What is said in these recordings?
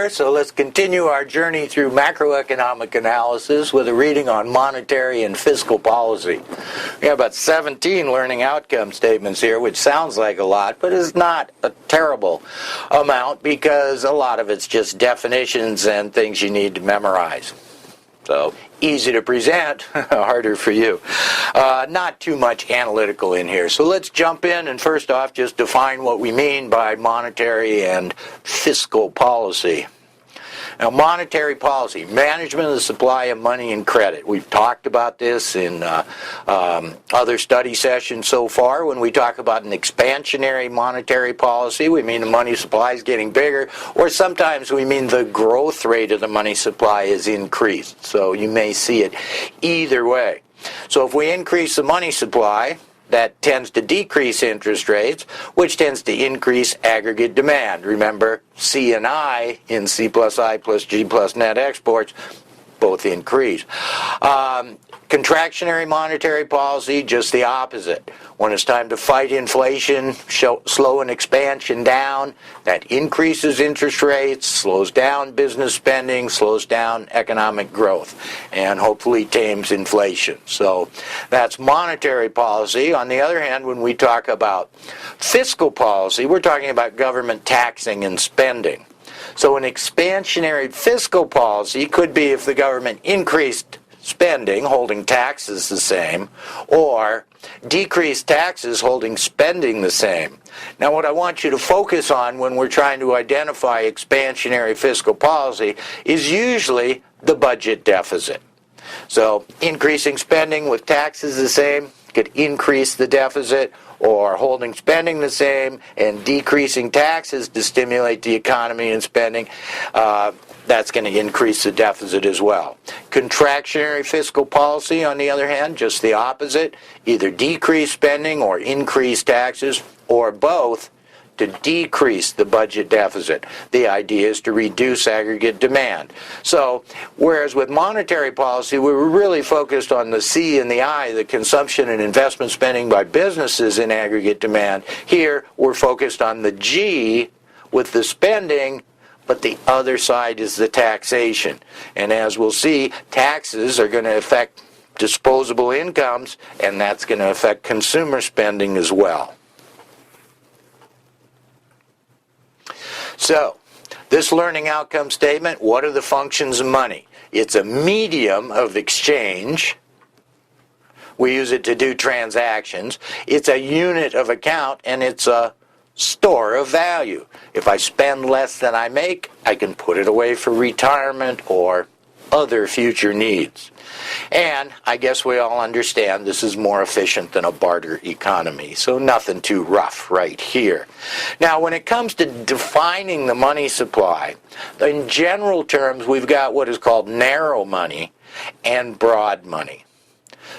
So let's continue our journey through macroeconomic analysis with a reading on monetary and fiscal policy. We have about 17 learning outcome statements here, which sounds like a lot, but is not a terrible amount because a lot of it's just definitions and things you need to memorize. So easy to present, harder for you. Not too much analytical in here. So let's jump in and first off just define what we mean by monetary and fiscal policy. Now, monetary policy, management of the supply of money and credit. We've talked about this in other study sessions so far. When we talk about an expansionary monetary policy, we mean the money supply is getting bigger, or sometimes we mean the growth rate of the money supply is increased. So you may see it either way. So if we increase the money supply, that tends to decrease interest rates, which tends to increase aggregate demand. Remember, C and I in C plus I plus G plus net exports both increase. Contractionary monetary policy, just the opposite. When it's time to fight inflation, slow an expansion down, that increases interest rates, slows down business spending, slows down economic growth, and hopefully tames inflation. So that's monetary policy. On the other hand, when we talk about fiscal policy, we're talking about government taxing and spending. So an expansionary fiscal policy could be if the government increased spending, holding taxes the same, or decreased taxes, holding spending the same. Now what I want you to focus on when we're trying to identify expansionary fiscal policy is usually the budget deficit. So increasing spending with taxes the same could increase the deficit, or holding spending the same and decreasing taxes to stimulate the economy and spending, that's going to increase the deficit as well. Contractionary fiscal policy, on the other hand, just the opposite, either decrease spending or increase taxes, or both, to decrease the budget deficit. The idea is to reduce aggregate demand. So, whereas with monetary policy, we were really focused on the C and the I, the consumption and investment spending by businesses in aggregate demand. Here, we're focused on the G with the spending, but the other side is the taxation. And as we'll see, taxes are going to affect disposable incomes, and that's going to affect consumer spending as well. So, this learning outcome statement, what are the functions of money? It's a medium of exchange. We use it to do transactions. It's a unit of account, and it's a store of value. If I spend less than I make, I can put it away for retirement or other future needs. And I guess we all understand this is more efficient than a barter economy, so nothing too rough right here. Now, when it comes to defining the money supply, in general terms, we've got what is called narrow money and broad money.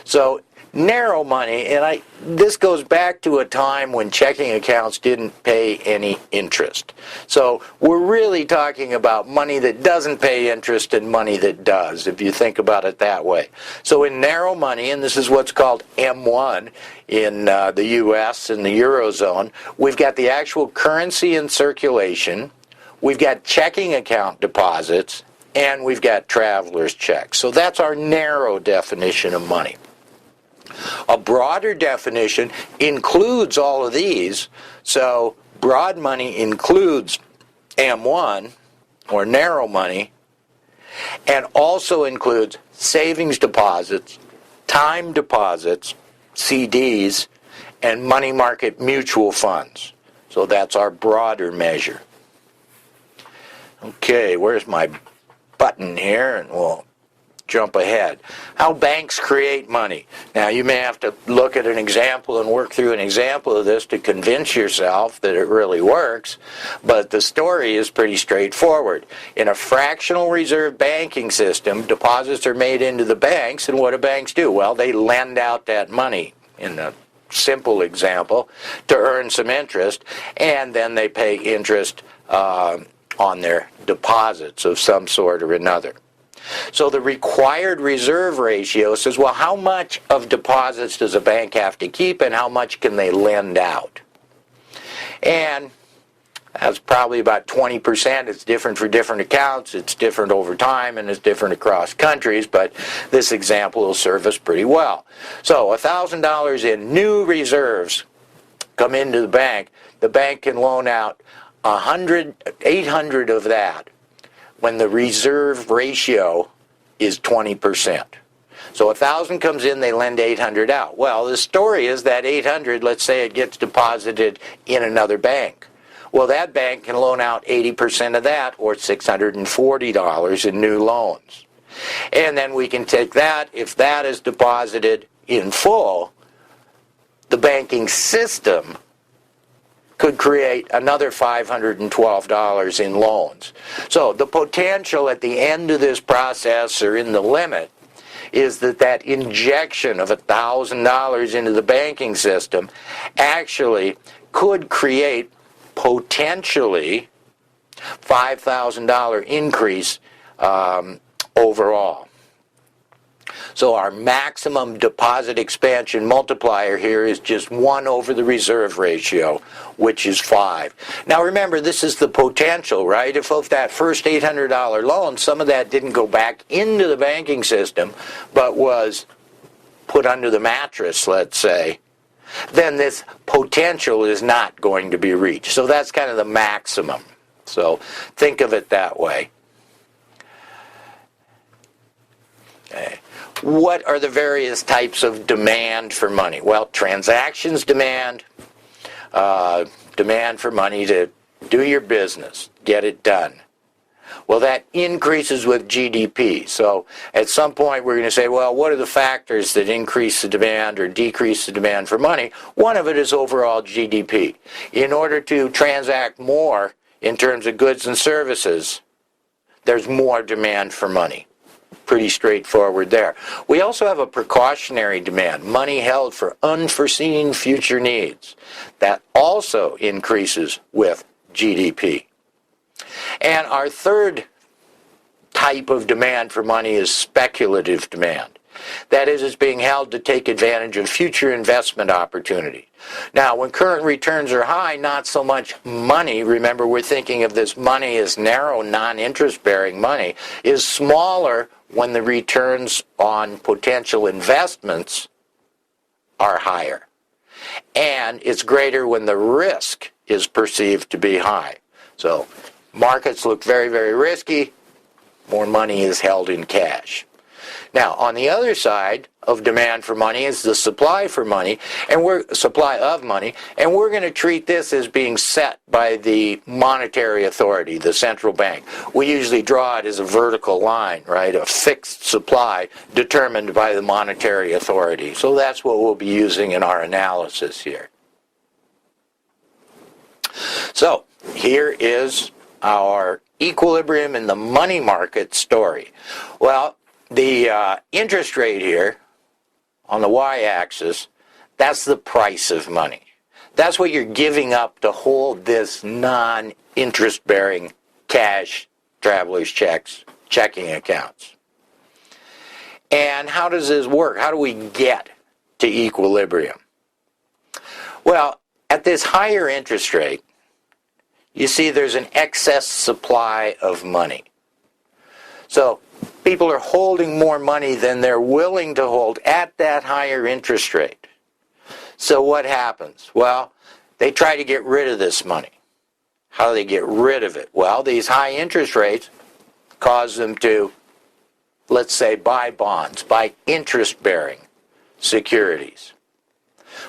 So, narrow money, and this goes back to a time when checking accounts didn't pay any interest. So we're really talking about money that doesn't pay interest and money that does, if you think about it that way. So in narrow money, and this is what's called M1 in the US and the Eurozone, we've got the actual currency in circulation, we've got checking account deposits, and we've got traveler's checks. So that's our narrow definition of money. A broader definition includes all of these, so broad money includes M1, or narrow money, and also includes savings deposits, time deposits, CDs, and money market mutual funds. So that's our broader measure. Okay, where's my button here? And we'll jump ahead. How banks create money. Now, you may have to look at an example and work through an example of this to convince yourself that it really works, but the story is pretty straightforward. In a fractional reserve banking system, deposits are made into the banks, and what do banks do? Well, they lend out that money, in a simple example, to earn some interest, and then they pay interest on their deposits of some sort or another. So the required reserve ratio says, well, how much of deposits does a bank have to keep and how much can they lend out? And That's probably about 20%. It's different for different accounts. It's different over time, and it's different across countries, but this example will serve us pretty well. So $1,000 in new reserves come into the bank. The bank can loan out 800 of that when the reserve ratio is 20%. So 1,000 comes in, they lend 800 out. Well, the story is that 800, let's say it gets deposited in another bank. Well, that bank can loan out 80% of that, or $640 in new loans. And then we can take that, if that is deposited in full, the banking system could create another $512 in loans. So the potential at the end of this process, or in the limit, is that injection of $1,000 into the banking system actually could create potentially $5,000 increase overall. So our maximum deposit expansion multiplier here is just 1 over the reserve ratio, which is 5. Now remember, this is the potential, right? If of that first $800 loan, some of that didn't go back into the banking system, but was put under the mattress, let's say, then this potential is not going to be reached. So that's kind of the maximum. So think of it that way. Okay. What are the various types of demand for money? Well, transactions demand, demand for money to do your business, get it done. Well, that increases with GDP. So at some point we're going to say, well, what are the factors that increase the demand or decrease the demand for money? One of it is overall GDP. In order to transact more in terms of goods and services, there's more demand for money. Pretty straightforward there. We also have a precautionary demand, money held for unforeseen future needs. That also increases with GDP. And our third type of demand for money is speculative demand. That is, it's being held to take advantage of future investment opportunity. Now, when current returns are high, not so much money, remember we're thinking of this money as narrow, non-interest bearing money, is smaller when the returns on potential investments are higher. And it's greater when the risk is perceived to be high. So markets look very, very risky, more money is held in cash. Now, on the other side of demand for money is the supply for money, and supply of money, and we're going to treat this as being set by the monetary authority, the central bank. We usually draw it as a vertical line, right? A fixed supply determined by the monetary authority. So that's what we'll be using in our analysis here. So here is our equilibrium in the money market story. Well, the interest rate here on the y-axis, that's the price of money. That's what you're giving up to hold this non-interest-bearing cash, traveler's checks, checking accounts. And how does this work? How do we get to equilibrium? Well, at this higher interest rate, you see there's an excess supply of money. So people are holding more money than they're willing to hold at that higher interest rate. So what happens? Well, they try to get rid of this money. How do they get rid of it? Well, these high interest rates cause them to, let's say, buy bonds, buy interest-bearing securities.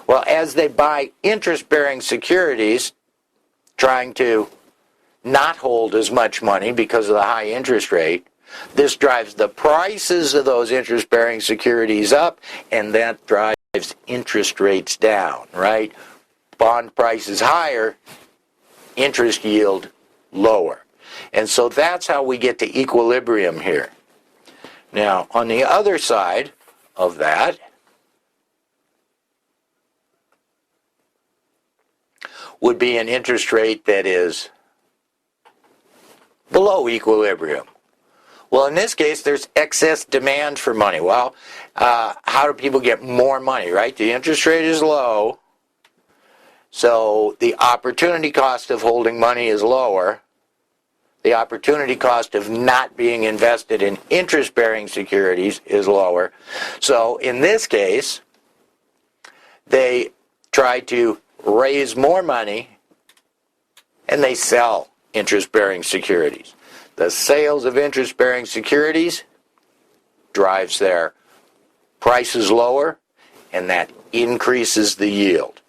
Well, as they buy interest-bearing securities, trying to not hold as much money because of the high interest rate, this drives the prices of those interest-bearing securities up, and that drives interest rates down, right? Bond prices higher, interest yield lower. And so that's how we get to equilibrium here. Now, on the other side of that, would be an interest rate that is below equilibrium. Well, in this case, there's excess demand for money. Well, how do people get more money, right? The interest rate is low, So the opportunity cost of holding money is lower. The opportunity cost of not being invested in interest-bearing securities is lower. So in this case, they try to raise more money and they sell interest-bearing securities. The sales of interest-bearing securities drives their prices lower, and that increases the yield.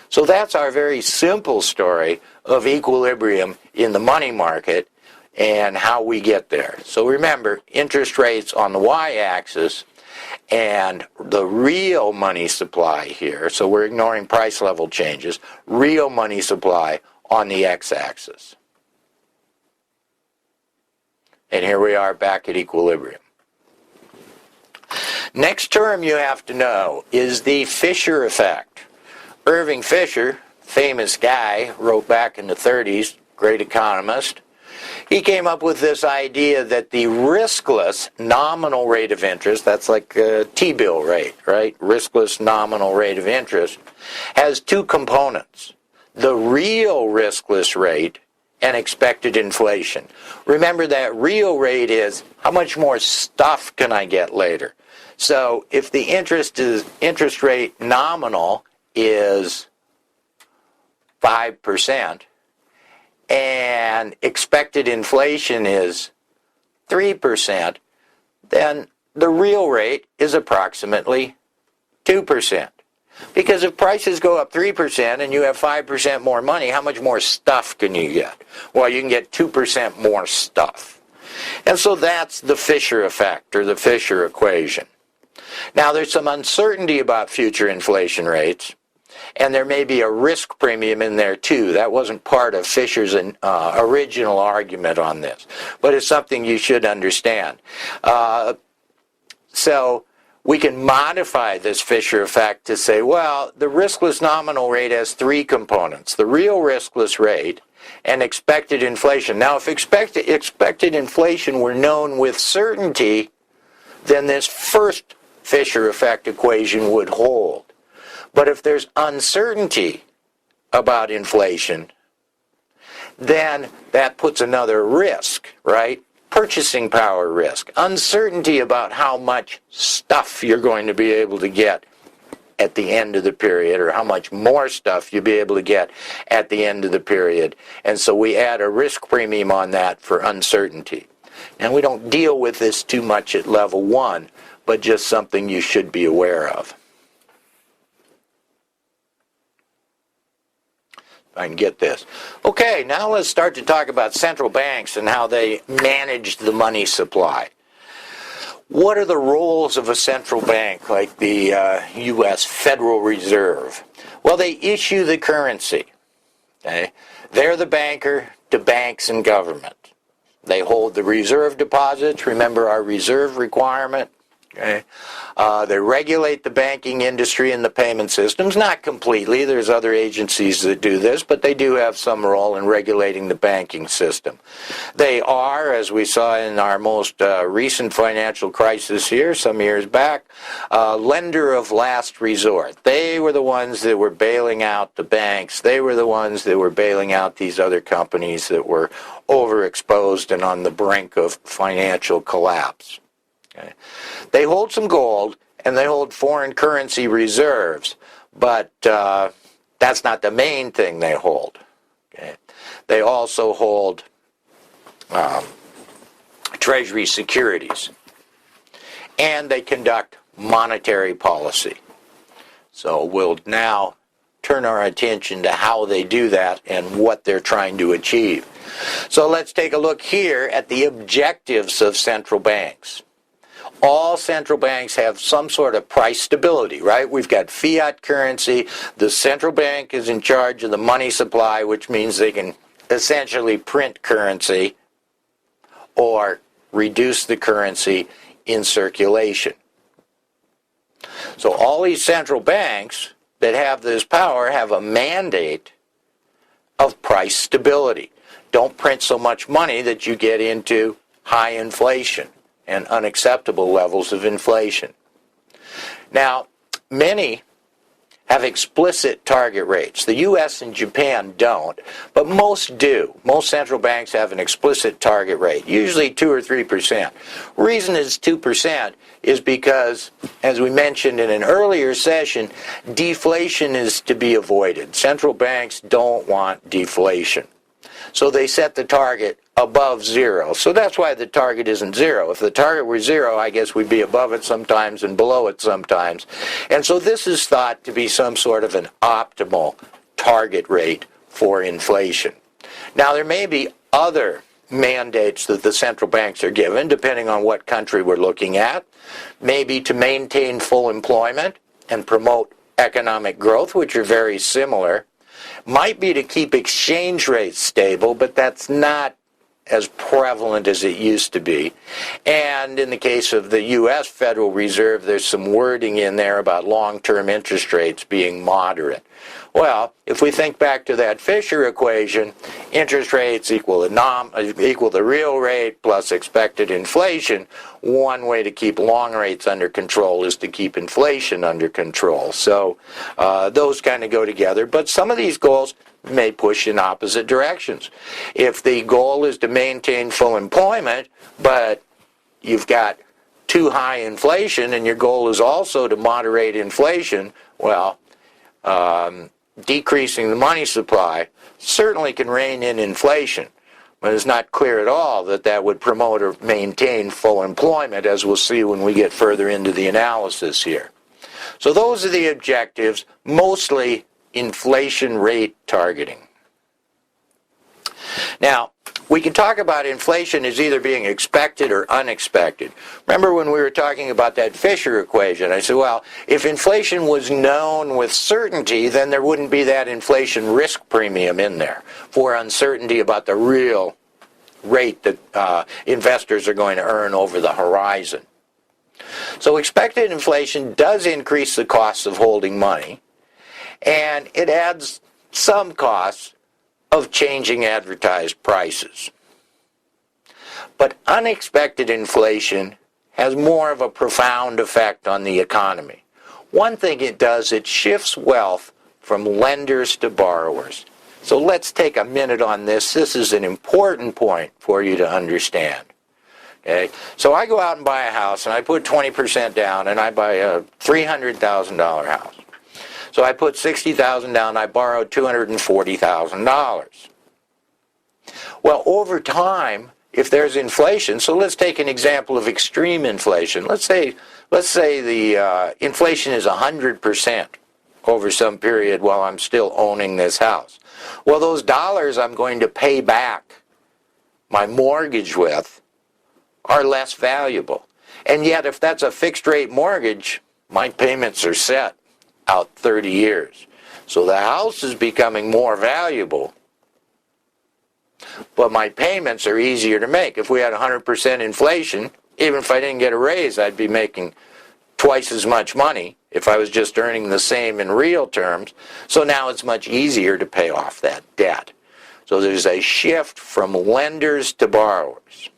So that's our very simple story of equilibrium in the money market and how we get there. So remember, interest rates on the y-axis and the real money supply here, so we're ignoring price level changes, real money supply on the x-axis. And here we are back at equilibrium. Next term you have to know is the Fisher effect. Irving Fisher, famous guy, wrote back in the 30s, great economist. He came up with this idea that the riskless nominal rate of interest, that's like a T-bill rate, right? Riskless nominal rate of interest, has two components. The real riskless rate and expected inflation. Remember that real rate is how much more stuff can I get later? So if the interest rate nominal is 5%, and expected inflation is 3%, then the real rate is approximately 2%. Because if prices go up 3% and you have 5% more money, how much more stuff can you get? Well, you can get 2% more stuff. And so that's the Fisher effect, or the Fisher equation. Now, there's some uncertainty about future inflation rates, and there may be a risk premium in there too. That wasn't part of Fisher's original argument on this, but it's something you should understand. So we can modify this Fisher effect to say, well, the riskless nominal rate has three components: the real riskless rate and expected inflation. Now, if expected inflation were known with certainty, then this first Fisher effect equation would hold. But if there's uncertainty about inflation, then that puts another risk, right? Purchasing power risk. Uncertainty about how much stuff you're going to be able to get at the end of the period, or how much more stuff you'll be able to get at the end of the period. And so we add a risk premium on that for uncertainty. And we don't deal with this too much at level 1, but just something you should be aware of. If I can get this. Okay, now let's start to talk about central banks and how they manage the money supply. What are the roles of a central bank like the U.S. Federal Reserve? Well, they issue the currency. Okay? They're the banker to banks and government. They hold the reserve deposits. Remember our reserve requirement. Okay. They regulate the banking industry and the payment systems, not completely. There's other agencies that do this, but they do have some role in regulating the banking system. They are, as we saw in our most recent financial crisis here some years back, lender of last resort. They were the ones that were bailing out the banks. They were the ones that were bailing out these other companies that were overexposed and on the brink of financial collapse. Okay. They hold some gold and they hold foreign currency reserves, but that's not the main thing they hold. Okay. They also hold treasury securities, and they conduct monetary policy. So we'll now turn our attention to how they do that and what they're trying to achieve. So let's take a look here at the objectives of central banks. All central banks have some sort of price stability, right? We've got fiat currency. The central bank is in charge of the money supply, which means they can essentially print currency or reduce the currency in circulation. So all these central banks that have this power have a mandate of price stability. Don't print so much money that you get into high inflation and unacceptable levels of inflation. Now, many have explicit target rates. The U.S. and Japan don't, but most do. Most central banks have an explicit target rate, usually 2 or 3%. Reason it's 2% is because, as we mentioned in an earlier session, deflation is to be avoided. Central banks don't want deflation. So they set the target above 0. So that's why the target isn't 0. If the target were 0, I guess we'd be above it sometimes and below it sometimes. And so this is thought to be some sort of an optimal target rate for inflation. Now there may be other mandates that the central banks are given, depending on what country we're looking at. Maybe to maintain full employment and promote economic growth, which are very similar. Might be to keep exchange rates stable, but that's not as prevalent as it used to be. And in the case of the U.S. Federal Reserve, there's some wording in there about long-term interest rates being moderate. Well, if we think back to that Fisher equation, interest rates equal the real rate plus expected inflation. One way to keep long rates under control is to keep inflation under control. So those kind of go together. But some of these goals may push in opposite directions. If the goal is to maintain full employment, but you've got too high inflation and your goal is also to moderate inflation, well, decreasing the money supply certainly can rein in inflation, but it's not clear at all that that would promote or maintain full employment, as we'll see when we get further into the analysis here. So those are the objectives, mostly inflation rate targeting. Now, we can talk about inflation as either being expected or unexpected. Remember when we were talking about that Fisher equation, I said, well, if inflation was known with certainty, then there wouldn't be that inflation risk premium in there for uncertainty about the real rate that investors are going to earn over the horizon. So expected inflation does increase the costs of holding money, and it adds some costs of changing advertised prices. But unexpected inflation has more of a profound effect on the economy. One thing it does, it shifts wealth from lenders to borrowers. So let's take a minute on this. This is an important point for you to understand. Okay? So I go out and buy a house, and I put 20% down, and I buy a $300,000 house. So I put $60,000 down, I borrowed $240,000. Well, over time, if there's inflation, so let's take an example of extreme inflation. Let's say the inflation is 100% over some period while I'm still owning this house. Well, those dollars I'm going to pay back my mortgage with are less valuable. And yet, if that's a fixed rate mortgage, my payments are set out 30 years. So the house is becoming more valuable, but my payments are easier to make. If we had 100% inflation, even if I didn't get a raise, I'd be making twice as much money if I was just earning the same in real terms. So now it's much easier to pay off that debt. So there's a shift from lenders to borrowers.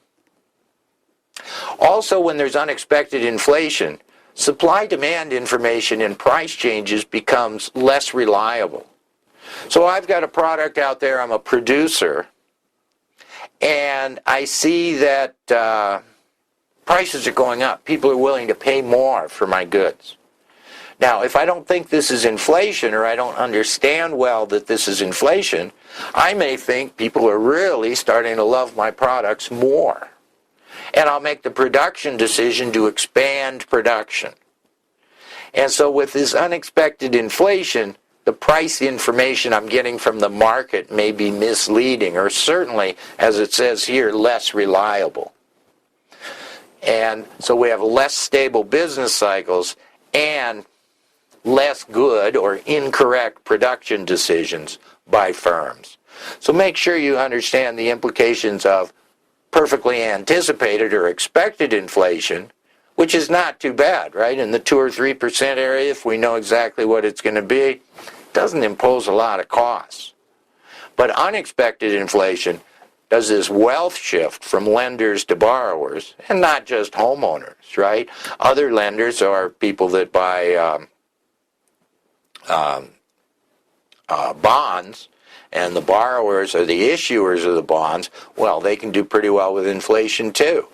Also, when there's unexpected inflation, supply-demand information and price changes becomes less reliable. So I've got a product out there, I'm a producer, and I see that prices are going up. People are willing to pay more for my goods. Now, if I don't think this is inflation, or I don't understand well that this is inflation, I may think people are really starting to love my products more. And I'll make the production decision to expand production. And so with this unexpected inflation, the price information I'm getting from the market may be misleading, or certainly, as it says here, less reliable. And so we have less stable business cycles and less good or incorrect production decisions by firms. So make sure you understand the implications of perfectly anticipated or expected inflation, which is not too bad, right? In the 2 or 3% area, if we know exactly what it's going to be, it doesn't impose a lot of costs. But unexpected inflation does this wealth shift from lenders to borrowers, and not just homeowners, right? Other lenders are people that buy bonds, and the borrowers or the issuers of the bonds, well, they can do pretty well with inflation too.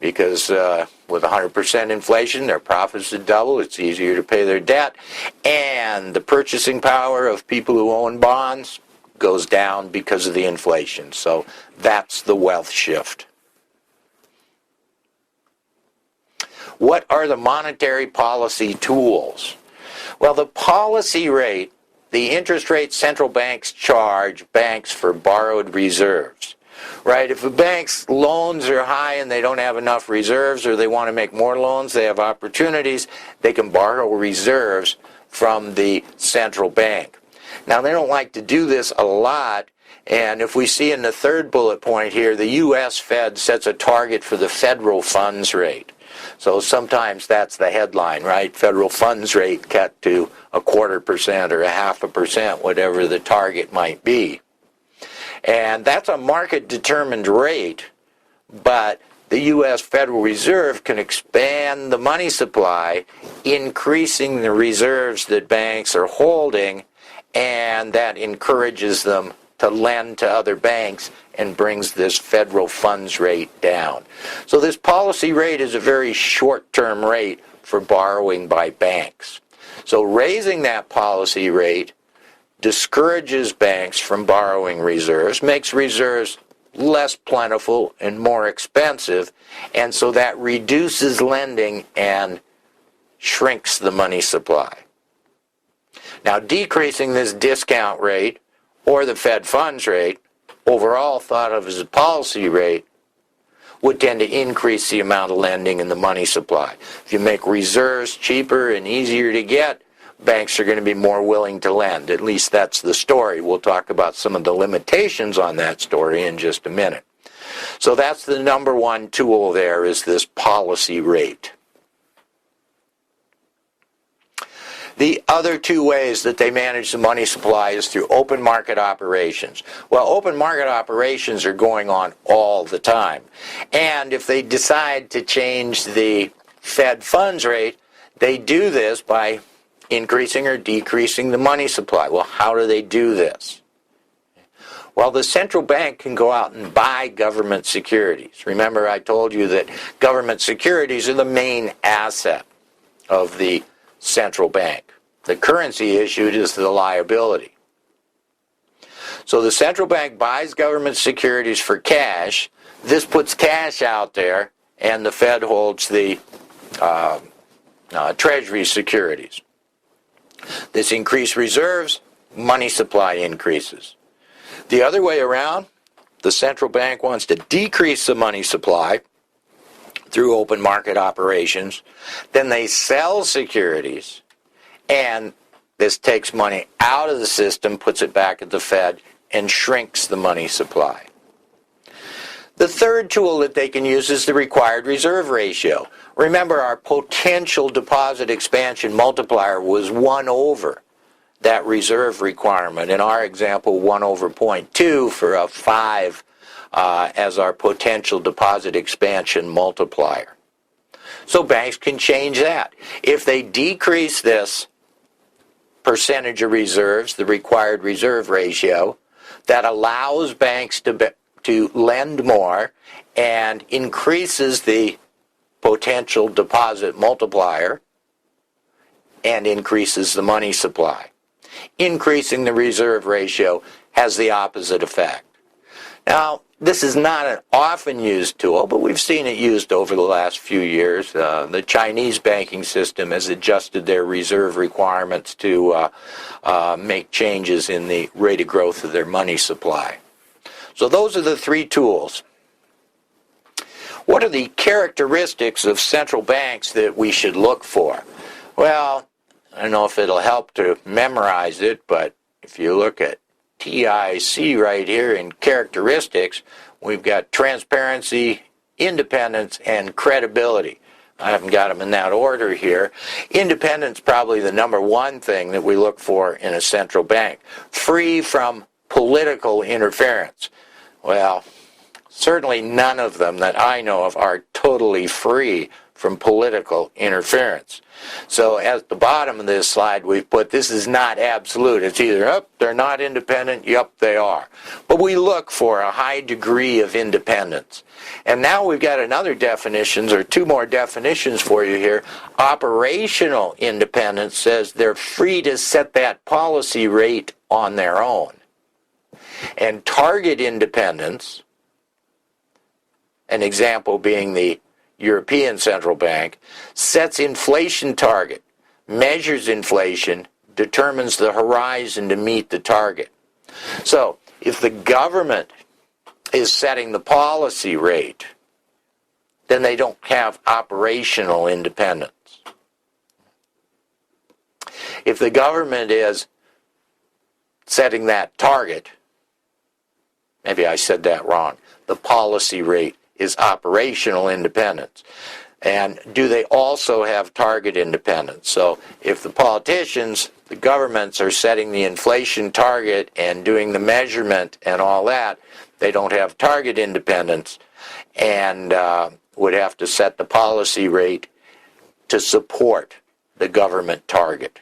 Because with 100% inflation, their profits would double. It's easier to pay their debt. And the purchasing power of people who own bonds goes down because of the inflation. So that's the wealth shift. What are the monetary policy tools? Well, the policy rate, the interest rate central banks charge banks for borrowed reserves. Right? If a bank's loans are high and they don't have enough reserves, or they want to make more loans, they have opportunities, they can borrow reserves from the central bank. Now, they don't like to do this a lot, and if we see in the third bullet point here, the U.S. Fed sets a target for the federal funds rate. So sometimes that's the headline, right? Federal funds rate cut to 0.25% or 0.5%, whatever the target might be. And that's a market-determined rate, but the U.S. Federal Reserve can expand the money supply, increasing the reserves that banks are holding, and that encourages them to lend to other banks and brings this federal funds rate down. So this policy rate is a very short-term rate for borrowing by banks. So raising that policy rate discourages banks from borrowing reserves, makes reserves less plentiful and more expensive, and so that reduces lending and shrinks the money supply. Now, decreasing this discount rate or the Fed funds rate, overall thought of as a policy rate, would tend to increase the amount of lending in the money supply. If you make reserves cheaper and easier to get, banks are going to be more willing to lend. At least that's the story. We'll talk about some of the limitations on that story in just a minute. So that's the number one tool there, is this policy rate. The other two ways that they manage the money supply is through open market operations. Well, open market operations are going on all the time. And if they decide to change the Fed funds rate, they do this by increasing or decreasing the money supply. Well, how do they do this? Well, the central bank can go out and buy government securities. Remember, I told you that government securities are the main asset of the central bank. The currency issued is the liability. So the central bank buys government securities for cash. This puts cash out there, and the Fed holds the Treasury securities. This increased reserves, money supply increases. The other way around, the central bank wants to decrease the money supply through open market operations. Then they sell securities, and this takes money out of the system, puts it back at the Fed, and shrinks the money supply. The third tool that they can use is the required reserve ratio. Remember, our potential deposit expansion multiplier was 1 over that reserve requirement. In our example, 1 over 0.2 for a 5 as our potential deposit expansion multiplier. So banks can change that. If they decrease this percentage of reserves, the required reserve ratio, that allows banks to lend more and increases the potential deposit multiplier and increases the money supply. Increasing the reserve ratio has the opposite effect. Now, this is not an often used tool, but we've seen it used over the last few years. The Chinese banking system has adjusted their reserve requirements to make changes in the rate of growth of their money supply. So those are the three tools. What are the characteristics of central banks that we should look for? Well, I don't know if it'll help to memorize it, but if you look at TIC right here in characteristics, we've got transparency, independence, and credibility. I haven't got them in that order here. Independence is probably the number one thing that we look for in a central bank. Free from political interference. Well, certainly none of them that I know of are totally free from political interference. So at the bottom of this slide we've put this is not absolute. It's either up, they're not independent, yup, they are. But we look for a high degree of independence. And now we've got another definitions, or two more definitions for you here. Operational independence says they're free to set that policy rate on their own. And target independence, an example being the European Central Bank, sets inflation target, measures inflation, determines the horizon to meet the target. So, if the government is setting the policy rate, then they don't have operational independence. If the government is setting that target, maybe I said that wrong, the policy rate is operational independence. And do they also have target independence? So if the politicians, the governments are setting the inflation target and doing the measurement and all that, they don't have target independence and would have to set the policy rate to support the government target.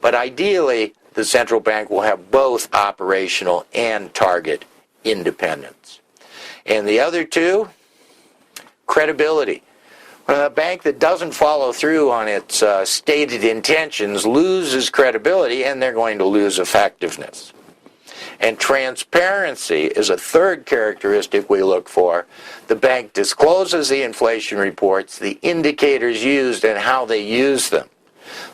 But ideally, the central bank will have both operational and target independence. And the other two, credibility. A bank that doesn't follow through on its stated intentions loses credibility, and they're going to lose effectiveness. And transparency is a third characteristic we look for. The bank discloses the inflation reports, the indicators used, and how they use them.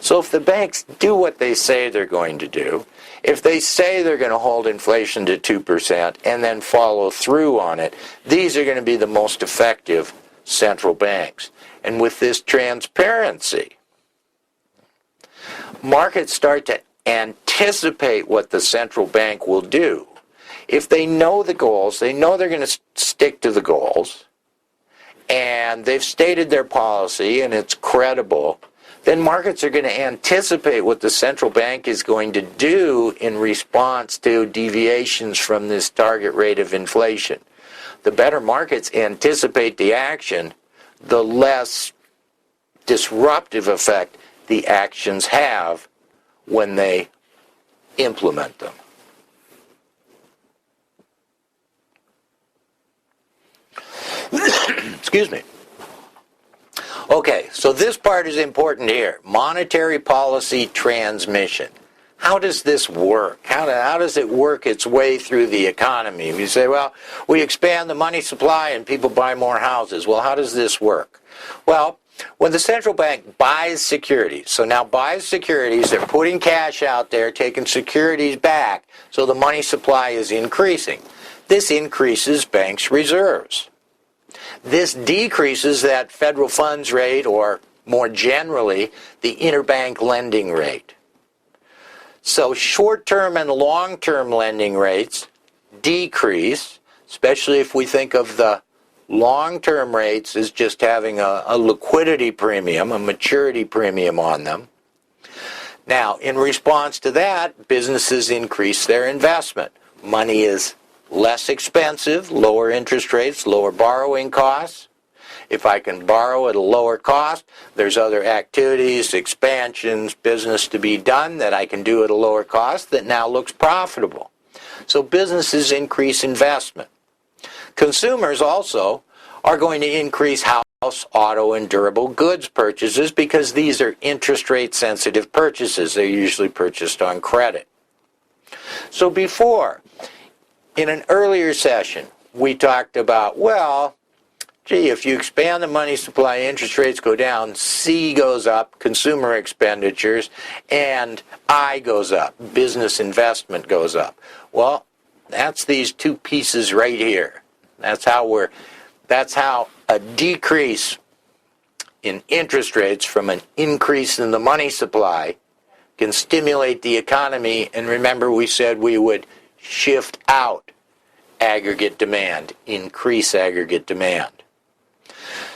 So if the banks do what they say they're going to do, if they say they're going to hold inflation to 2% and then follow through on it, these are going to be the most effective central banks. And with this transparency, markets start to anticipate what the central bank will do. If they know the goals, they know they're going to stick to the goals, and they've stated their policy and it's credible, then markets are going to anticipate what the central bank is going to do in response to deviations from this target rate of inflation. The better markets anticipate the action, the less disruptive effect the actions have when they implement them. Excuse me. Okay, so this part is important here. Monetary policy transmission. How does this work? How does it work its way through the economy? You say, well, we expand the money supply and people buy more houses. Well, how does this work? Well, when the central bank buys securities, so now buys securities, they're putting cash out there, taking securities back, so the money supply is increasing. This increases banks' reserves. This decreases that federal funds rate, or more generally, the interbank lending rate. So short-term and long-term lending rates decrease, especially if we think of the long-term rates as just having a liquidity premium, a maturity premium on them. Now, in response to that, businesses increase their investment. Money is less expensive, lower interest rates, lower borrowing costs. If I can borrow at a lower cost, there's other activities, expansions, business to be done that I can do at a lower cost that now looks profitable. So businesses increase investment. Consumers also are going to increase house, auto, and durable goods purchases because these are interest rate sensitive purchases. They're usually purchased on credit. So before, in an earlier session, we talked about, well, gee, if you expand the money supply, interest rates go down, C goes up, consumer expenditures, and I goes up, business investment goes up. Well, that's these two pieces right here. That's how a decrease in interest rates from an increase in the money supply can stimulate the economy. And remember, we said we would shift out aggregate demand, increase aggregate demand.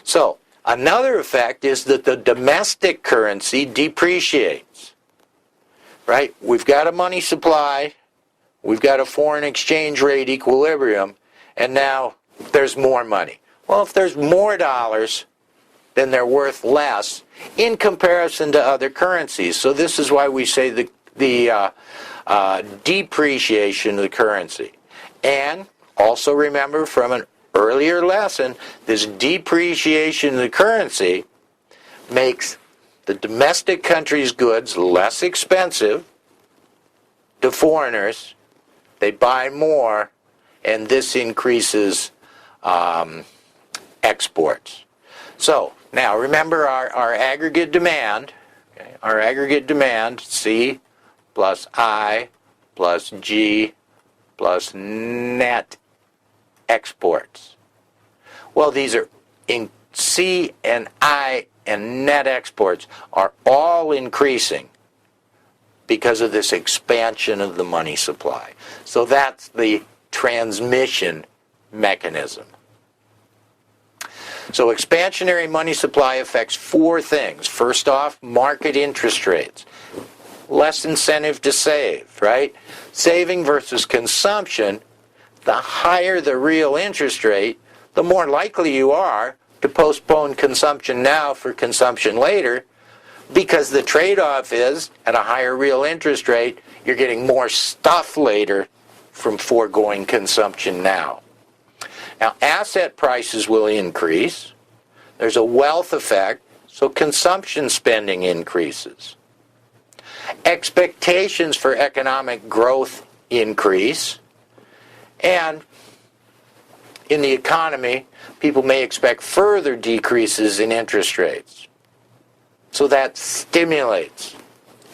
So, another effect is that the domestic currency depreciates, right? We've got a money supply, we've got a foreign exchange rate equilibrium, and now there's more money. Well, if there's more dollars, then they're worth less in comparison to other currencies. So this is why we say the depreciation of the currency. And also remember from an earlier lesson, this depreciation of the currency makes the domestic country's goods less expensive to foreigners. They buy more, and this increases exports. So now remember our aggregate demand. Okay, our aggregate demand, C plus I plus G plus net exports. Well, these are in C and I and net exports are all increasing because of this expansion of the money supply. So that's the transmission mechanism. So expansionary money supply affects four things. First off, market interest rates. Less incentive to save, right? Saving versus consumption, the higher the real interest rate, the more likely you are to postpone consumption now for consumption later, because the trade-off is, at a higher real interest rate, you're getting more stuff later from foregoing consumption now. Now, asset prices will increase. There's a wealth effect, so consumption spending increases. Expectations for economic growth increase, and in the economy, people may expect further decreases in interest rates. So that stimulates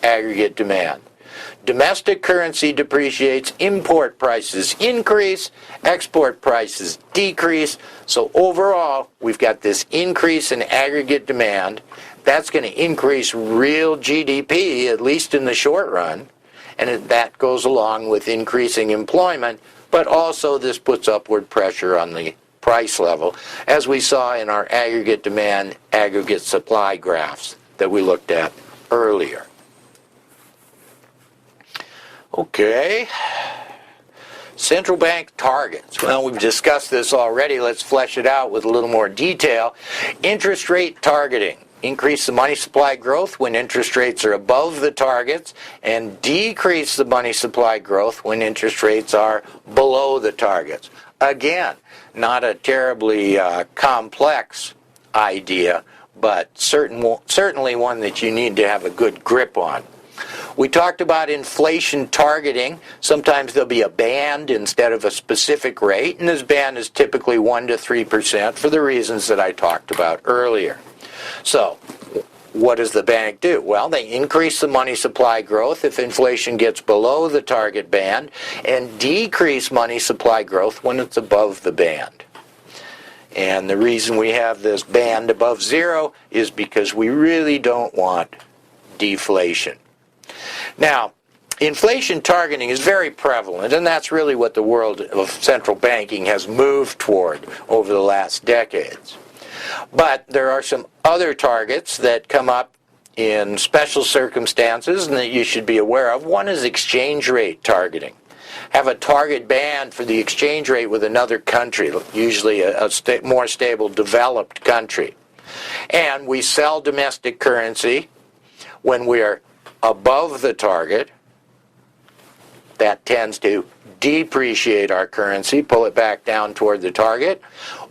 aggregate demand. Domestic currency depreciates, import prices increase, export prices decrease. So overall, we've got this increase in aggregate demand. That's going to increase real GDP, at least in the short run. And that goes along with increasing employment, but also this puts upward pressure on the price level, as we saw in our aggregate demand, aggregate supply graphs that we looked at earlier. Okay, central bank targets. Well, we've discussed this already. Let's flesh it out with a little more detail. Interest rate targeting. Increase the money supply growth when interest rates are above the targets, and decrease the money supply growth when interest rates are below the targets. Again, not a terribly complex idea, but certainly one that you need to have a good grip on. We talked about inflation targeting. Sometimes there'll be a band instead of a specific rate, and this band is typically 1 to 3% for the reasons that I talked about earlier. So, what does the bank do? Well, they increase the money supply growth if inflation gets below the target band, and decrease money supply growth when it's above the band. And the reason we have this band above zero is because we really don't want deflation. Now, inflation targeting is very prevalent, and that's really what the world of central banking has moved toward over the last decades. But there are some other targets that come up in special circumstances and that you should be aware of. One is exchange rate targeting. Have a target band for the exchange rate with another country, usually a more stable, developed country. And we sell domestic currency when we're above the target. That tends to depreciate our currency, pull it back down toward the target.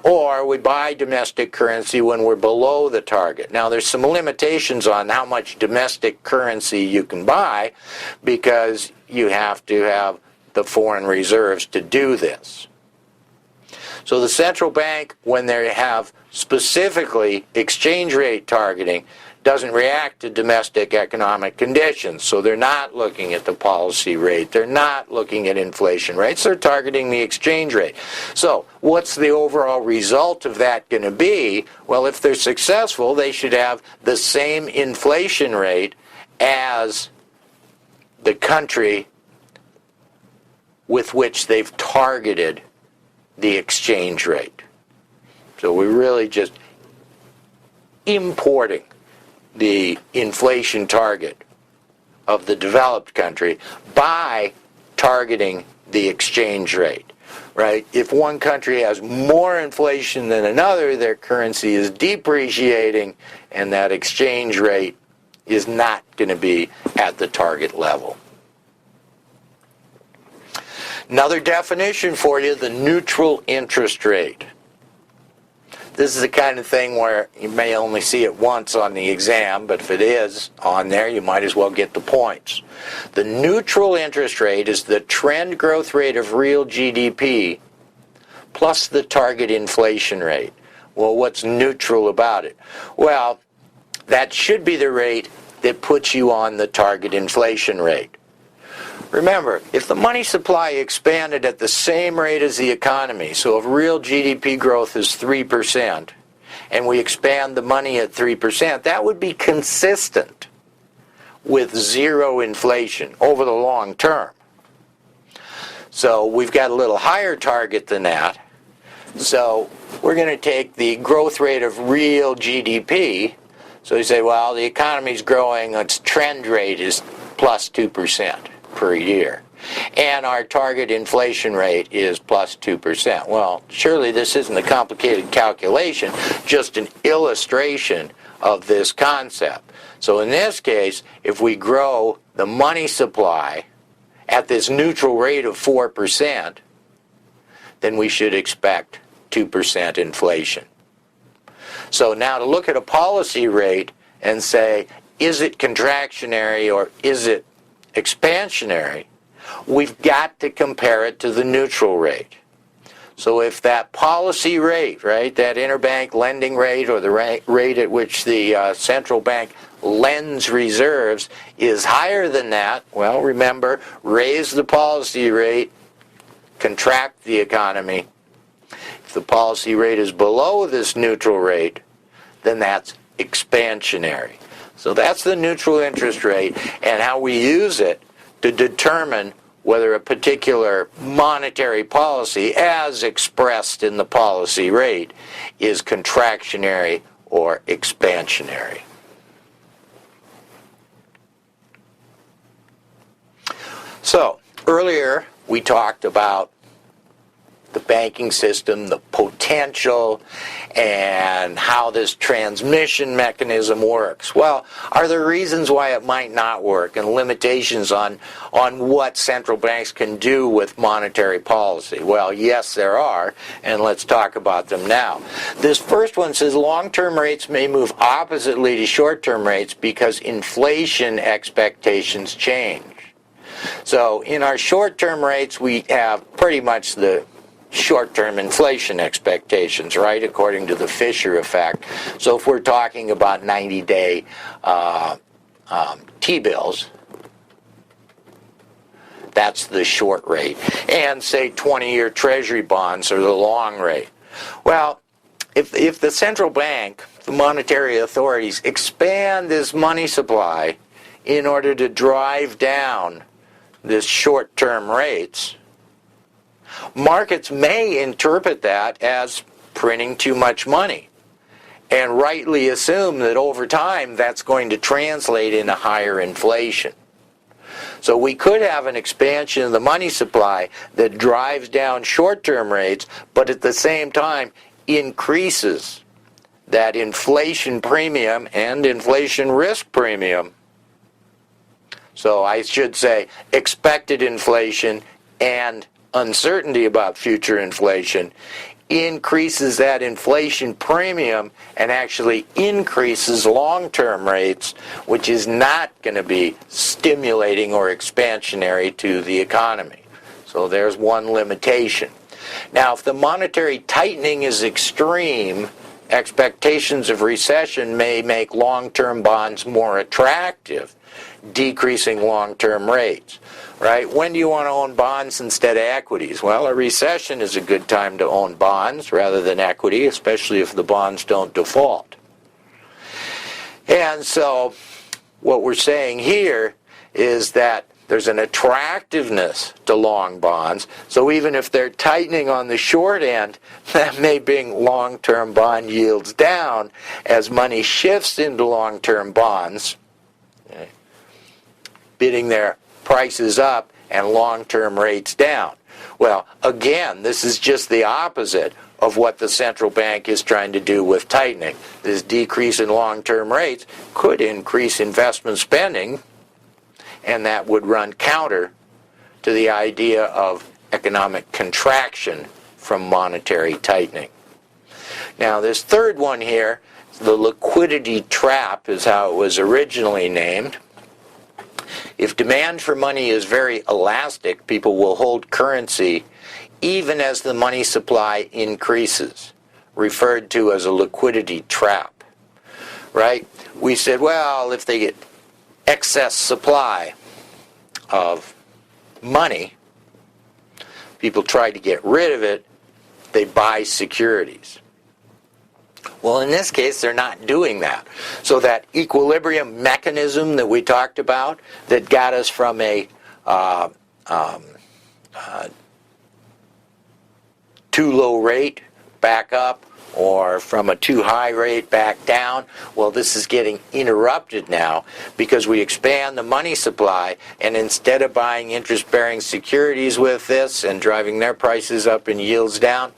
Or we buy domestic currency when we're below the target. Now, there's some limitations on how much domestic currency you can buy, because you have to have the foreign reserves to do this. So the central bank, when they have specifically exchange rate targeting, doesn't react to domestic economic conditions. So they're not looking at the policy rate. They're not looking at inflation rates. They're targeting the exchange rate. So what's the overall result of that going to be? Well, if they're successful, they should have the same inflation rate as the country with which they've targeted the exchange rate. So we're really just importing the inflation target of the developed country by targeting the exchange rate. right? If one country has more inflation than another, their currency is depreciating, and that exchange rate is not going to be at the target level. Another definition for you, the neutral interest rate. This is the kind of thing where you may only see it once on the exam, but if it is on there, you might as well get the points. The neutral interest rate is the trend growth rate of real GDP plus the target inflation rate. Well, what's neutral about it? Well, that should be the rate that puts you on the target inflation rate. Remember, if the money supply expanded at the same rate as the economy, so if real GDP growth is 3%, and we expand the money at 3%, that would be consistent with zero inflation over the long term. So we've got a little higher target than that. So we're going to take the growth rate of real GDP. So you say, well, the economy's growing, its trend rate is plus 2%. Per year, and our target inflation rate is plus 2%. Well, surely this isn't a complicated calculation, just an illustration of this concept. So in this case, if we grow the money supply at this neutral rate of 4%, then we should expect 2% inflation. So now to look at a policy rate and say, is it contractionary or is it expansionary, we've got to compare it to the neutral rate. So if that policy rate, right, that interbank lending rate or the rate at which the central bank lends reserves is higher than that, well, remember, raise the policy rate, contract the economy. If the policy rate is below this neutral rate, then that's expansionary. So that's the neutral interest rate and how we use it to determine whether a particular monetary policy, as expressed in the policy rate, is contractionary or expansionary. So, earlier we talked about the banking system, the potential, and how this transmission mechanism works. Well, are there reasons why it might not work and limitations on what central banks can do with monetary policy? Well, yes, there are, and let's talk about them now. This first one says long-term rates may move oppositely to short-term rates because inflation expectations change. So in our short-term rates, we have pretty much the short-term inflation expectations, right, according to the Fisher effect. So if we're talking about 90-day T-bills, that's the short rate. And say 20-year Treasury bonds are the long rate. Well, if the central bank, the monetary authorities, expand this money supply in order to drive down this short-term rates, markets may interpret that as printing too much money and rightly assume that over time that's going to translate into higher inflation. So we could have an expansion of the money supply that drives down short-term rates, but at the same time increases that inflation premium and inflation risk premium. So I should say expected inflation and uncertainty about future inflation increases that inflation premium and actually increases long-term rates, which is not going to be stimulating or expansionary to the economy. So there's one limitation. Now, if the monetary tightening is extreme, expectations of recession may make long-term bonds more attractive, decreasing long-term rates. Right? When do you want to own bonds instead of equities? Well, a recession is a good time to own bonds rather than equity, especially if the bonds don't default. And so what we're saying here is that there's an attractiveness to long bonds. So even if they're tightening on the short end, that may bring long-term bond yields down as money shifts into long-term bonds, okay, bidding their prices up and long-term rates down. Well, again, this is just the opposite of what the central bank is trying to do with tightening. This decrease in long-term rates could increase investment spending, and that would run counter to the idea of economic contraction from monetary tightening. Now, this third one here, the liquidity trap is how it was originally named. If demand for money is very elastic, people will hold currency even as the money supply increases, referred to as a liquidity trap, right? We said, well, if they get excess supply of money, people try to get rid of it, they buy securities. Well, in this case, they're not doing that. So that equilibrium mechanism that we talked about that got us from a too low rate back up or from a too high rate back down, well, this is getting interrupted now because we expand the money supply, and instead of buying interest-bearing securities with this and driving their prices up and yields down,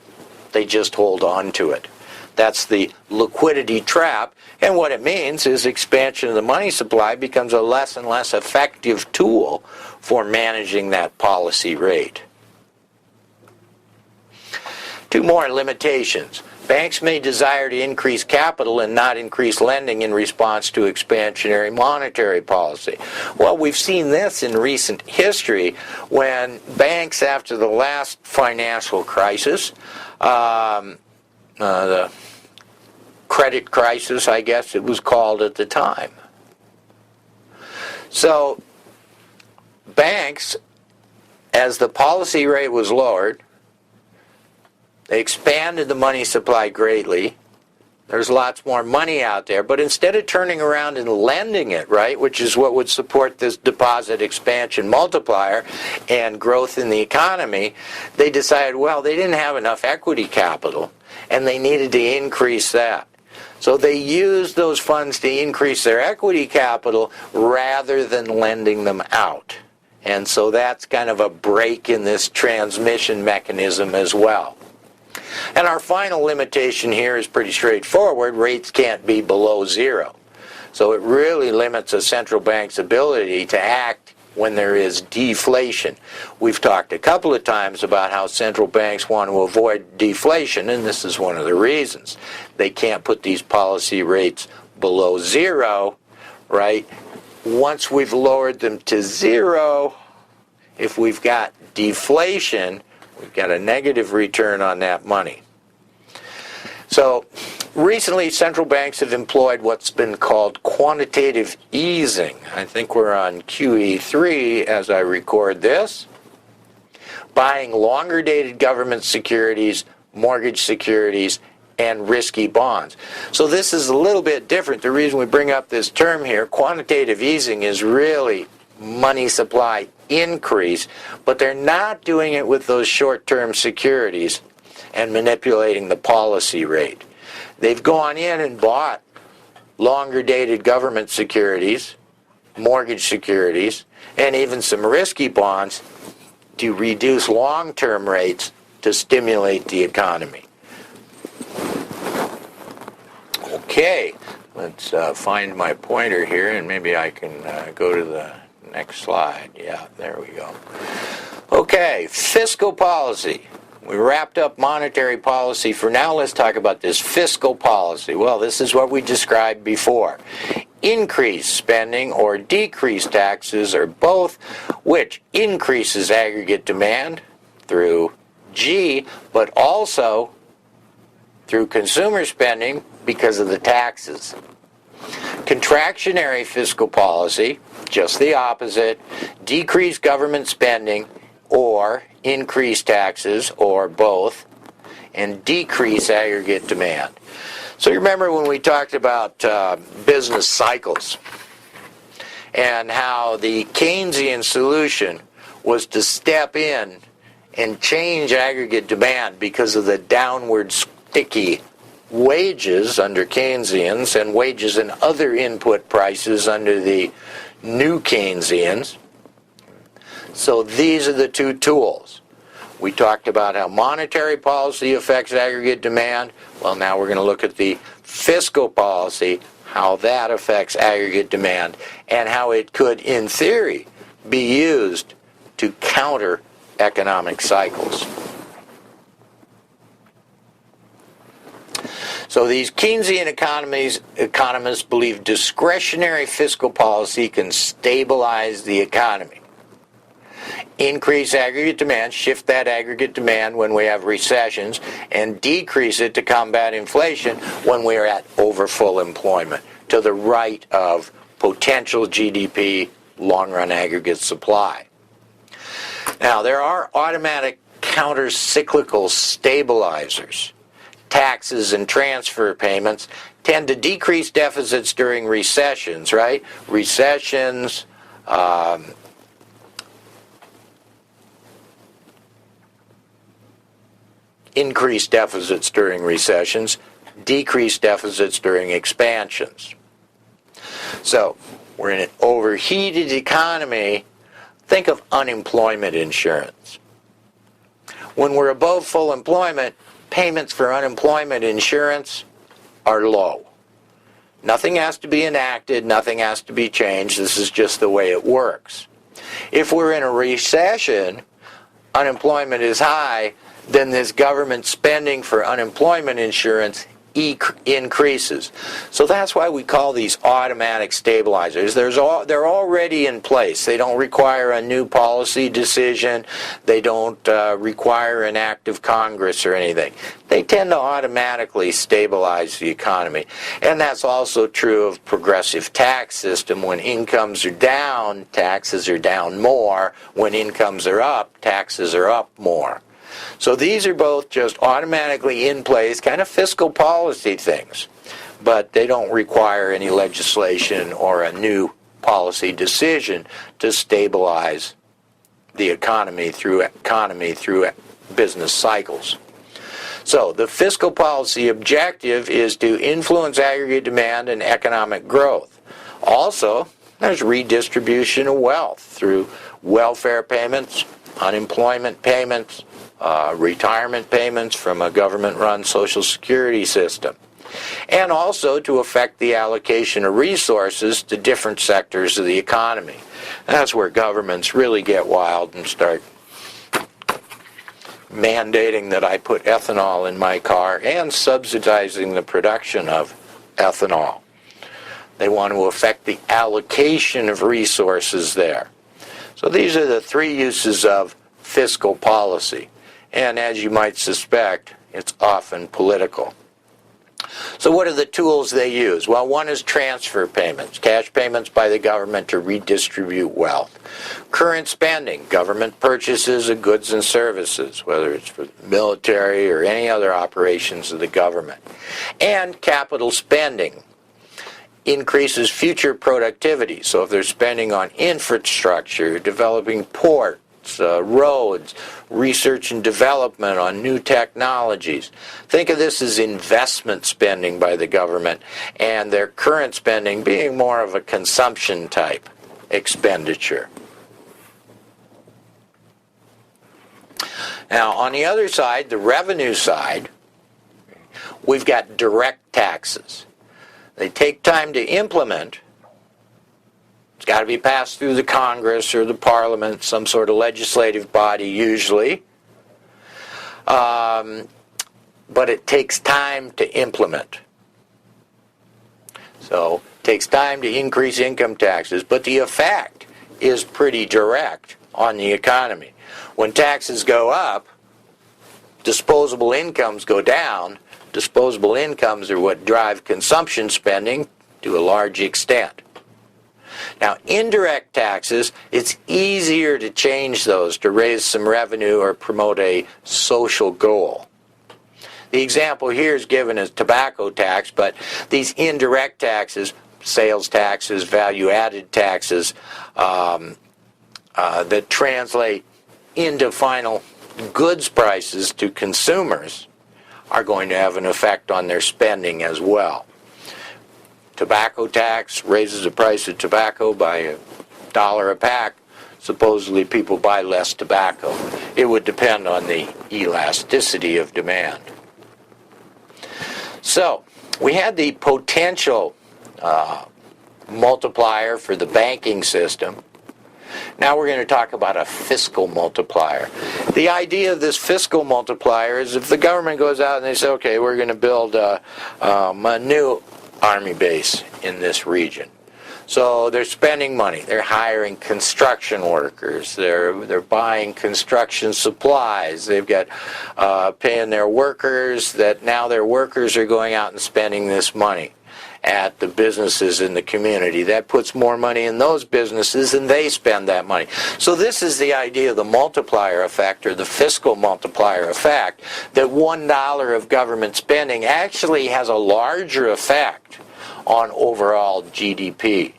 they just hold on to it. That's the liquidity trap, and what it means is expansion of the money supply becomes a less and less effective tool for managing that policy rate. Two more limitations. Banks may desire to increase capital and not increase lending in response to expansionary monetary policy. Well, we've seen this in recent history when banks, after the last financial crisis, the credit crisis, I guess it was called at the time. So, banks, as the policy rate was lowered, they expanded the money supply greatly. There's lots more money out there, but instead of turning around and lending it, right, which is what would support this deposit expansion multiplier and growth in the economy, they decided, well, they didn't have enough equity capital, and they needed to increase that. So they used those funds to increase their equity capital rather than lending them out. And so that's kind of a break in this transmission mechanism as well. And our final limitation here is pretty straightforward. Rates can't be below zero. So it really limits a central bank's ability to act when there is deflation. We've talked a couple of times about how central banks want to avoid deflation, and this is one of the reasons. They can't put these policy rates below zero, right? Once we've lowered them to zero, if we've got deflation, we've got a negative return on that money. So recently, central banks have employed what's been called quantitative easing. I think we're on QE3 as I record this. Buying longer-dated government securities, mortgage securities, and risky bonds. So this is a little bit different. The reason we bring up this term here, quantitative easing, is really money supply increase, but they're not doing it with those short-term securities and manipulating the policy rate. They've gone in and bought longer-dated government securities, mortgage securities, and even some risky bonds to reduce long-term rates to stimulate the economy. Okay, let's find my pointer here, and maybe I can go to the next slide. Yeah, there we go. Okay, fiscal policy. We wrapped up monetary policy for now. Let's talk about this fiscal policy. Well, this is what we described before. Increase spending or decrease taxes or both, which increases aggregate demand through G, but also through consumer spending because of the taxes. Contractionary fiscal policy, just the opposite, decrease government spending or increase taxes or both, and decrease aggregate demand. So you remember when we talked about business cycles and how the Keynesian solution was to step in and change aggregate demand because of the downward sticky wages under Keynesians and wages and other input prices under the new Keynesians. So these are the two tools. We talked about how monetary policy affects aggregate demand. Well, now we're going to look at the fiscal policy, how that affects aggregate demand, and how it could, in theory, be used to counter economic cycles. So these Keynesian economists believe discretionary fiscal policy can stabilize the economy, increase aggregate demand, shift that aggregate demand when we have recessions, and decrease it to combat inflation when we are at over full employment, to the right of potential GDP long-run aggregate supply. Now, there are automatic counter-cyclical stabilizers. Taxes and transfer payments tend to decrease deficits during recessions, right? Recessions, increase deficits during recessions, decrease deficits during expansions. So, we're in an overheated economy. Think of unemployment insurance. When we're above full employment, payments for unemployment insurance are low. Nothing has to be enacted, nothing has to be changed. This is just the way it works. If we're in a recession, unemployment is high, then this government spending for unemployment insurance increases. So that's why we call these automatic stabilizers. They're already in place. They don't require a new policy decision. They don't require an act of Congress or anything. They tend to automatically stabilize the economy. And that's also true of progressive tax system. When incomes are down, taxes are down more. When incomes are up, taxes are up more. So these are both just automatically in place, kind of fiscal policy things, but they don't require any legislation or a new policy decision to stabilize the economy through business cycles. So the fiscal policy objective is to influence aggregate demand and economic growth. Also, there's redistribution of wealth through welfare payments, unemployment payments, retirement payments from a government-run Social Security system, and also to affect the allocation of resources to different sectors of the economy. That's where governments really get wild and start mandating that I put ethanol in my car and subsidizing the production of ethanol. They want to affect the allocation of resources there. So these are the three uses of fiscal policy. And as you might suspect, it's often political. So what are the tools they use? Well, one is transfer payments, cash payments by the government to redistribute wealth. Current spending, government purchases of goods and services, whether it's for the military or any other operations of the government. And capital spending increases future productivity. So if they're spending on infrastructure, developing ports, roads, research and development on new technologies. Think of this as investment spending by the government, and their current spending being more of a consumption type expenditure. Now, on the other side, the revenue side, we've got direct taxes. They take time to implement. It's got to be passed through the Congress or the Parliament, some sort of legislative body usually. But it takes time to implement. So it takes time to increase income taxes, but the effect is pretty direct on the economy. When taxes go up, disposable incomes go down. Disposable incomes are what drive consumption spending to a large extent. Now, indirect taxes, it's easier to change those to raise some revenue or promote a social goal. The example here is given as tobacco tax, but these indirect taxes, sales taxes, value-added taxes, that translate into final goods prices to consumers are going to have an effect on their spending as well. Tobacco tax raises the price of tobacco by $1 a pack. Supposedly people buy less tobacco. it would depend on the elasticity of demand. So, we had the potential multiplier for the banking system. Now we're going to talk about a fiscal multiplier. The idea of this fiscal multiplier is if the government goes out and they say, okay, we're going to build a new army base in this region. So they're spending money. They're hiring construction workers. They're buying construction supplies. They've got paying their workers. That now their workers are going out and spending this money at the businesses in the community. That puts more money in those businesses and they spend that money. So this is the idea of the multiplier effect, or the fiscal multiplier effect, that $1 of government spending actually has a larger effect on overall GDP.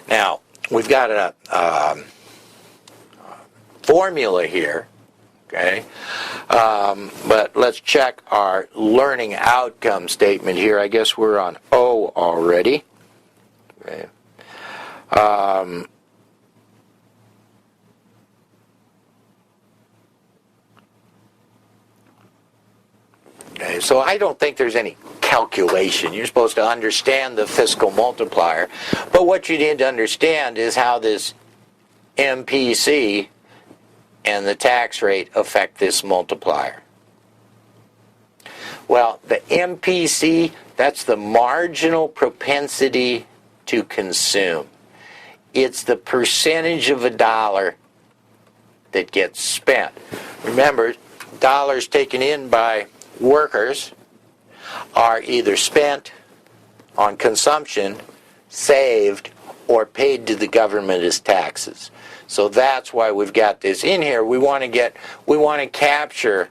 Now, we've got a formula here. Okay, but let's check our learning outcome statement here. I guess we're on O already. Okay. Okay, so I don't think there's any calculation. You're supposed to understand the fiscal multiplier, but what you need to understand is how this MPC and the tax rate affect this multiplier. Well, the MPC, that's the marginal propensity to consume. It's the percentage of a dollar that gets spent. Remember, dollars taken in by workers are either spent on consumption, saved, or paid to the government as taxes. So that's why we've got this in here. We want to capture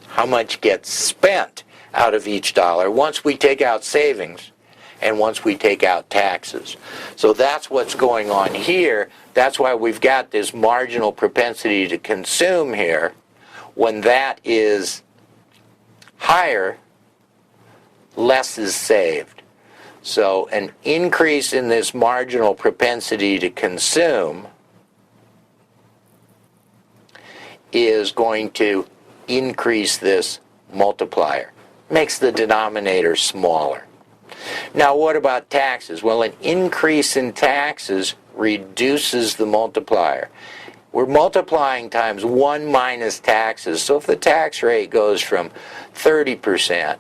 how much gets spent out of each dollar once we take out savings and once we take out taxes. So that's what's going on here. That's why we've got this marginal propensity to consume here. When that is higher, less is saved. So an increase in this marginal propensity to consume is going to increase this multiplier. Makes the denominator smaller. Now what about taxes? Well, an increase in taxes reduces the multiplier. We're multiplying times 1 minus taxes. So if the tax rate goes from 30%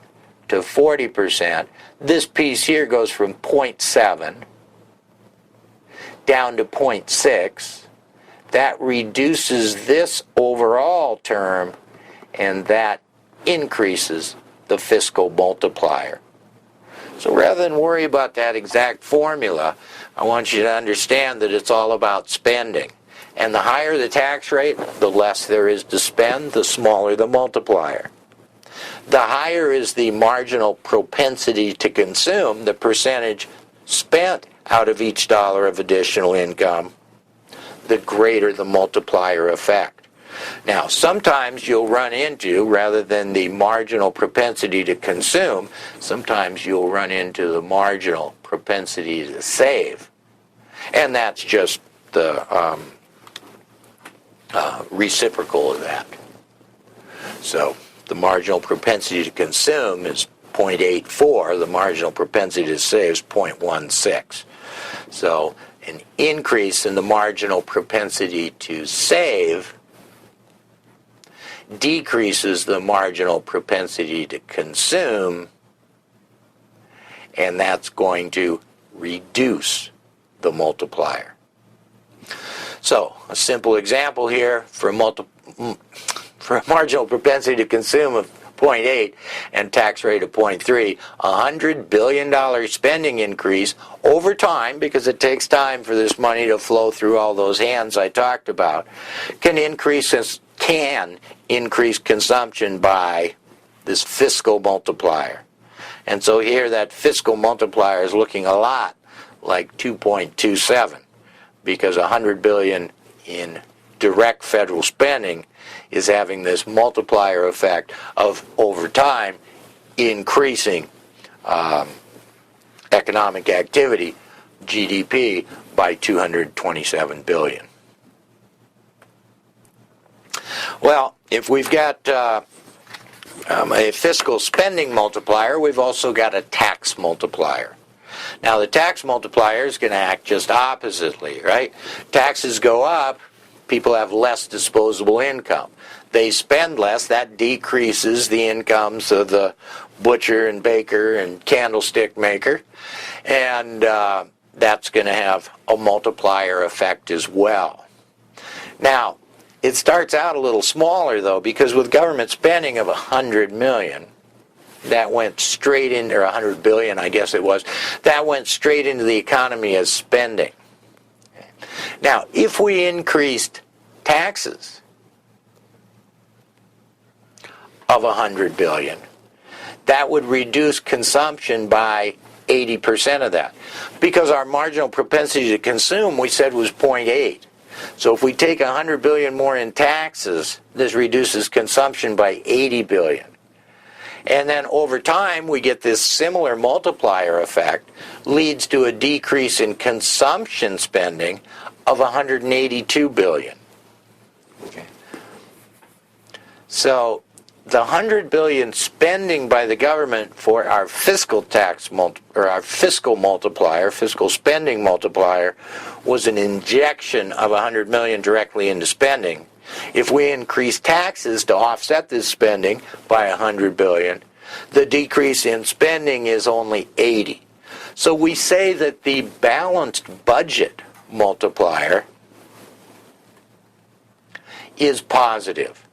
to 40%, this piece here goes from 0.7 down to 0.6. That reduces this overall term, and that increases the fiscal multiplier. So rather than worry about that exact formula, I want you to understand that it's all about spending. And the higher the tax rate, the less there is to spend, the smaller the multiplier. The higher is the marginal propensity to consume, the percentage spent out of each dollar of additional income, the greater the multiplier effect. Now, sometimes you'll run into, rather than the marginal propensity to consume, sometimes you'll run into the marginal propensity to save. And that's just the reciprocal of that. So the marginal propensity to consume is 0.84. The marginal propensity to save is 0.16. So an increase in the marginal propensity to save decreases the marginal propensity to consume, and that's going to reduce the multiplier. So, a simple example here for a marginal propensity to consume of 0.8 and tax rate of 0.3, $100 billion spending increase over time, because it takes time for this money to flow through all those hands I talked about, can increase consumption by this fiscal multiplier. And so here that fiscal multiplier is looking a lot like 2.27, because $100 billion in direct federal spending is having this multiplier effect of, over time, increasing economic activity, GDP, by $227 billion. Well, if we've got a fiscal spending multiplier, we've also got a tax multiplier. Now, the tax multiplier is going to act just oppositely, right? Taxes go up, people have less disposable income. They spend less, that decreases the incomes of the butcher and baker and candlestick maker, and that's going to have a multiplier effect as well. Now, it starts out a little smaller, though, because with government spending of $100 million, that went straight into, or $100 billion, I guess it was, that went straight into the economy as spending. Now, if we increased taxes of $100 billion, that would reduce consumption by 80% of that. Because our marginal propensity to consume, we said, was 0.8. So if we take $100 billion more in taxes, this reduces consumption by 80 billion. And then over time, we get this similar multiplier effect, leads to a decrease in consumption spending of 182 billion. Okay. So the 100 billion spending by the government for our fiscal tax our fiscal multiplier, fiscal spending multiplier, was an injection of 100 million directly into spending. If we increase taxes to offset this spending by 100 billion, the decrease in spending is only 80. So we say that the balanced budget multiplier is positive.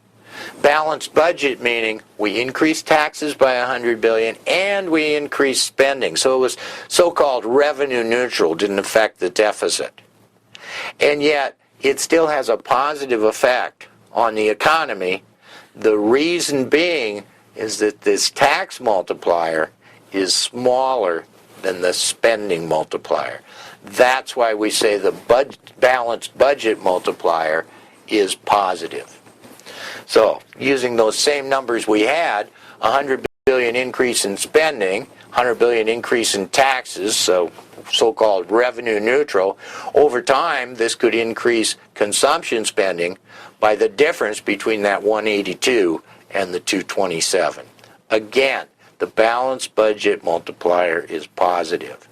Balanced budget meaning we increase taxes by 100 billion and we increase spending. So it was so-called revenue neutral, didn't affect the deficit. And yet it still has a positive effect on the economy. The reason being is that this tax multiplier is smaller than the spending multiplier. That's why we say the balanced budget multiplier is positive. So, using those same numbers we had, 100 billion increase in spending, 100 billion increase in taxes, so-called revenue neutral, over time this could increase consumption spending by the difference between that 182 and the 227. Again, the balanced budget multiplier is positive.